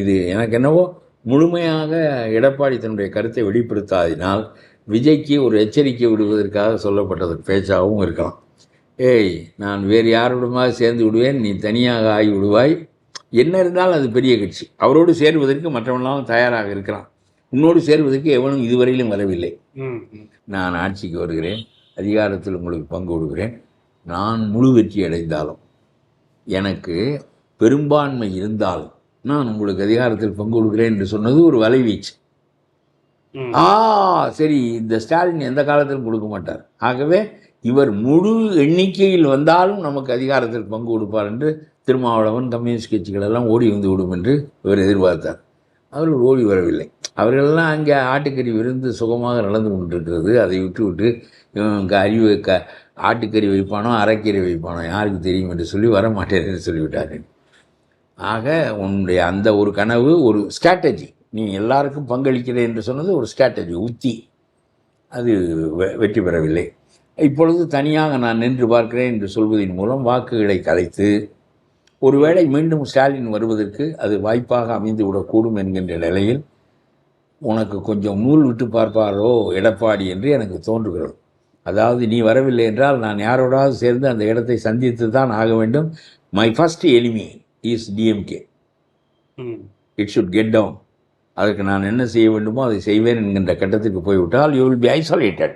இது எனக்கு என்னவோ முழுமையாக எடப்பாடி தன்னுடைய கருத்தை வெளிப்படுத்தாதினால் விஜய்க்கு ஒரு எச்சரிக்கை விடுவதற்காக சொல்லப்பட்டது பேச்சாகவும் இருக்கலாம். ஏய், நான் வேறு யாரோடுமாவது சேர்ந்து விடுவேன், நீ தனியாக ஆகி விடுவாய், என்ன இருந்தாலும் அது பெரிய கட்சி, அவரோடு சேர்வதற்கு மற்றவனெல்லாம் தயாராக இருக்கிறான், உன்னோடு சேர்வதற்கு எவனும் இதுவரையிலும் வரவில்லை. நான் ஆட்சிக்கு வருகிறேன், அதிகாரத்தில் உங்களுக்கு பங்கு கொடுக்கிறேன், நான் முழு வெற்றி அடைந்தாலும் எனக்கு பெரும்பான்மை இருந்தாலும் நான் உங்களுக்கு அதிகாரத்தில் பங்கு கொடுக்கிறேன் என்று சொன்னது ஒரு வலைவீச்சு. சரி, இந்த ஸ்டாலின் எந்த காலத்திலும் கொடுக்க மாட்டார், ஆகவே இவர் முழு எண்ணிக்கையில் வந்தாலும் நமக்கு அதிகாரத்தில் பங்கு கொடுப்பார் என்று திருமாவளவன், கம்யூனிஸ்ட் கட்சிகள் எல்லாம் ஓடி வந்து விடும் என்று இவர் எதிர்பார்த்தார். அவர்கள் ஓடி வரவில்லை. அவர்களெல்லாம் அங்கே ஆட்டுக்கறி விருந்து சுகமாக நடந்து கொண்டிருக்கிறது. அதை விட்டு அறிவு ஆட்டுக்கறி வைப்பானோ அரைக்கறி வைப்பானோ யாருக்கு தெரியும் என்று சொல்லி வரமாட்டேன் என்று சொல்லிவிட்டார்கள். ஆக உன்னுடைய அந்த ஒரு கனவு, ஒரு ஸ்ட்ராட்டஜி, நீ எல்லாருக்கும் பங்களிக்கிறேன் என்று சொன்னது ஒரு ஸ்ட்ராட்டஜி, உத்தி, அது வெற்றி பெறவில்லை. இப்பொழுது தனியாக நான் நின்று பார்க்கிறேன் என்று சொல்வதன் மூலம் வாக்குகளை கலைத்து ஒருவேளை மீண்டும் ஸ்டாலின் வருவதற்கு அது வாய்ப்பாக அமைந்து விடக்கூடும் என்கின்ற நிலையில் உனக்கு கொஞ்சம் நூல் விட்டு பார்ப்பாரோ எடப்பாடி என்று எனக்கு தோன்றுகிறது. அதாவது நீ வரவில்லை என்றால் நான் யாரோடாவது சேர்ந்து அந்த இடத்தை சந்தித்து தான் ஆக வேண்டும். My first enemy is DMK. It should get down. அதற்கு நான் என்ன செய்ய வேண்டுமோ அதை செய்வேன் என்கின்ற கட்டத்துக்கு போய்விட்டால் யூ வில் பி ஐசோலேட்டட்.